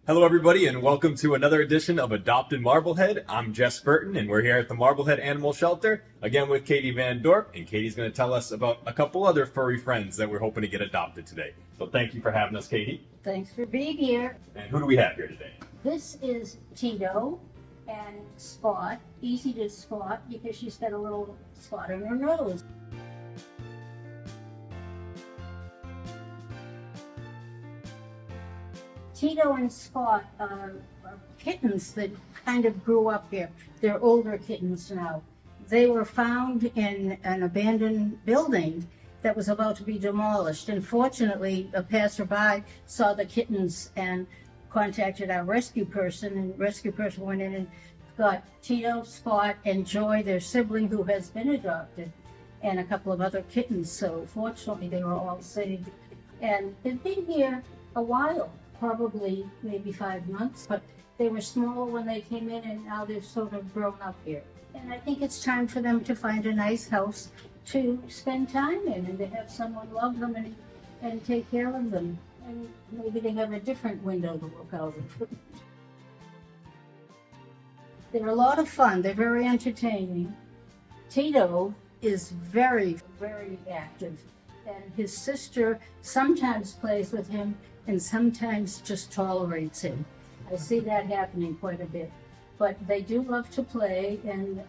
Hello everybody and welcome to another edition of AdoptIN Marblehead. I'm Jess Burton and we're here at the Marblehead Animal Shelter, again with Katie Van Dorpe, and Katie's going to tell us about a couple other furry friends that we're hoping to get adopted today. So thank you for having us, Katie. Thanks for being here. And who do we have here today? This is Tito and Spot. Easy to spot because she's got a little spot on her nose. Tito and Spot are kittens that kind of grew up here. They're older kittens now. They were found in an abandoned building that was about to be demolished. And fortunately, a passerby saw the kittens and contacted our rescue person, and rescue person went in and got Tito, Spot, and Joy, their sibling who has been adopted, and a couple of other kittens. So fortunately, they were all saved. And they've been here a while. Probably maybe 5 months, but they were small when they came in and now they've sort of grown up here. And I think it's time for them to find a nice house to spend time in and to have someone love them and take care of them. And maybe they have a different window to look out of. They're a lot of fun. They're very entertaining. Tito is very, very active. And his sister sometimes plays with him and sometimes just tolerates him. I see that happening quite a bit. But they do love to play and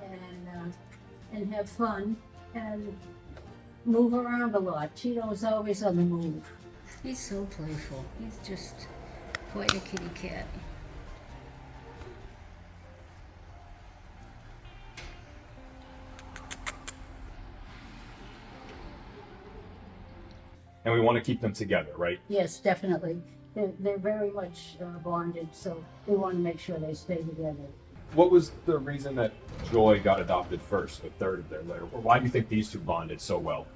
have fun and move around a lot. Tito is always on the move. He's so playful. He's just quite a kitty cat. And we want to keep them together, right? Yes, definitely. They're very much bonded, so we want to make sure they stay together. What was the reason that Joy got adopted first, a third of their litter? Or why do you think these two bonded so well?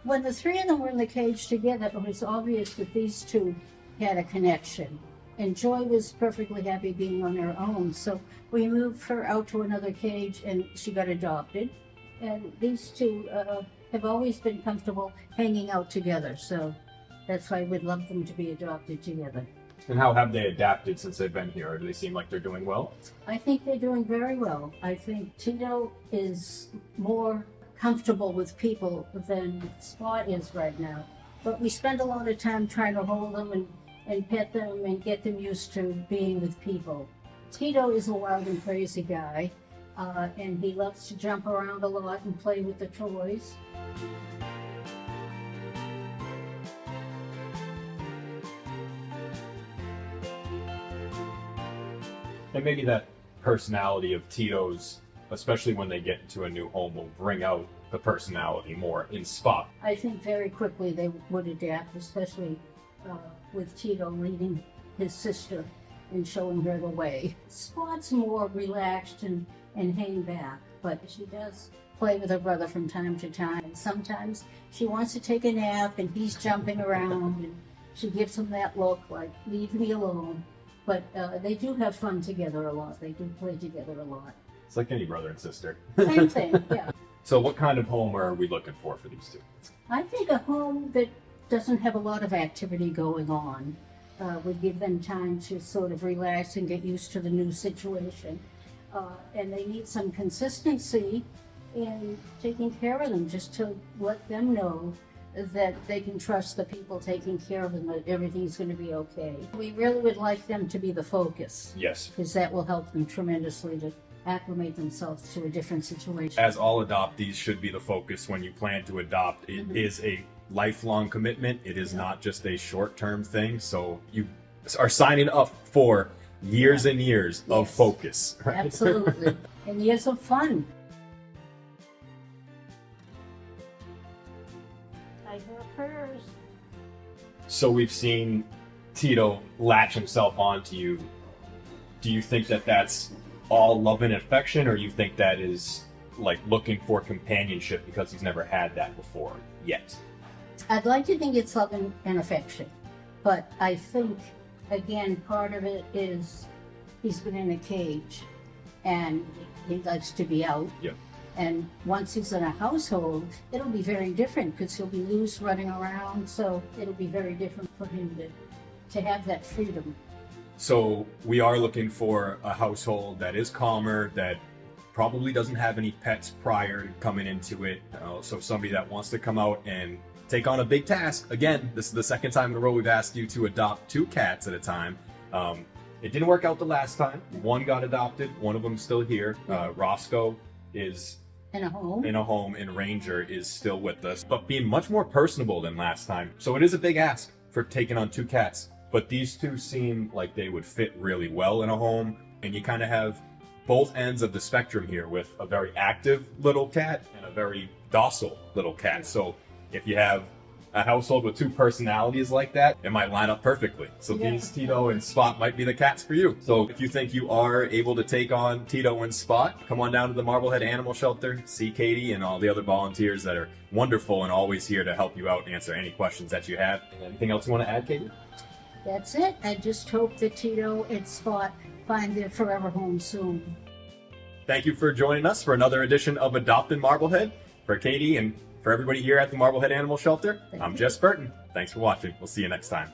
When the three of them were in the cage together, it was obvious that these two had a connection. And Joy was perfectly happy being on her own, so we moved her out to another cage and she got adopted. And these two have always been comfortable hanging out together, so that's why we'd love them to be adopted together. And how have they adapted since they've been here? Do they seem like they're doing well? I think they're doing very well. I think Tito is more comfortable with people than Spot is right now. But we spend a lot of time trying to hold them and pet them and get them used to being with people. Tito is a wild and crazy guy, and he loves to jump around a lot and play with the toys. And maybe that personality of Tito's, especially when they get into a new home, will bring out the personality more in Spot. I think very quickly they would adapt, especially with Tito leading his sister and showing her the way. Spot's more relaxed and hang back, but she does play with her brother from time to time. Sometimes she wants to take a nap and he's jumping around and she gives him that look like, leave me alone. But they do have fun together a lot. They do play together a lot. It's like any brother and sister. Same thing, yeah. So what kind of home are we looking for these two? I think a home that doesn't have a lot of activity going on would give them time to sort of relax and get used to the new situation. And they need some consistency in taking care of them, just to let them know that they can trust the people taking care of them, that everything's going to be okay. We really would like them to be the focus. Yes. Because that will help them tremendously to acclimate themselves to a different situation. As all adoptees should be the focus when you plan to adopt. It is a lifelong commitment. It is not just a short-term thing. So you are signing up for years and years of focus. Right? Absolutely. And years of fun. I hear purrs. So we've seen Tito latch himself onto you. Do you think that that's all love and affection, or you think that is like looking for companionship because he's never had that before yet? I'd like to think it's love and affection, but I think, again, part of it is he's been in a cage and he likes to be out. Yep. And once he's in a household, it'll be very different because he'll be loose running around. So it'll be very different for him to have that freedom. So we are looking for a household that is calmer, that probably doesn't have any pets prior to coming into it. So somebody that wants to come out and take on a big task. Again, this is the second time in a row we've asked you to adopt 2 cats at a time. It didn't work out the last time. One got adopted, one of them's still here. Roscoe is In a home. in a home, and Ranger is still with us, but being much more personable than last time. So it is a big ask for taking on 2 cats, but these 2 seem like they would fit really well in a home, and you kind of have both ends of the spectrum here with a very active little cat and a very docile little cat. So if you have a household with 2 personalities like that, it might line up perfectly. So Yeah. these Tito and Spot might be the cats for you. So if you think you are able to take on Tito and Spot, come on down to the Marblehead Animal Shelter, see Katie and all the other volunteers that are wonderful and always here to help you out and answer any questions that you have. Anything else you want to add, Katie? That's it. I just hope that Tito and Spot find their forever home soon. Thank you for joining us for another edition of AdoptIN Marblehead. For Katie and for everybody here at the Marblehead Animal Shelter, I'm Jess Burton. Thanks for watching. We'll see you next time.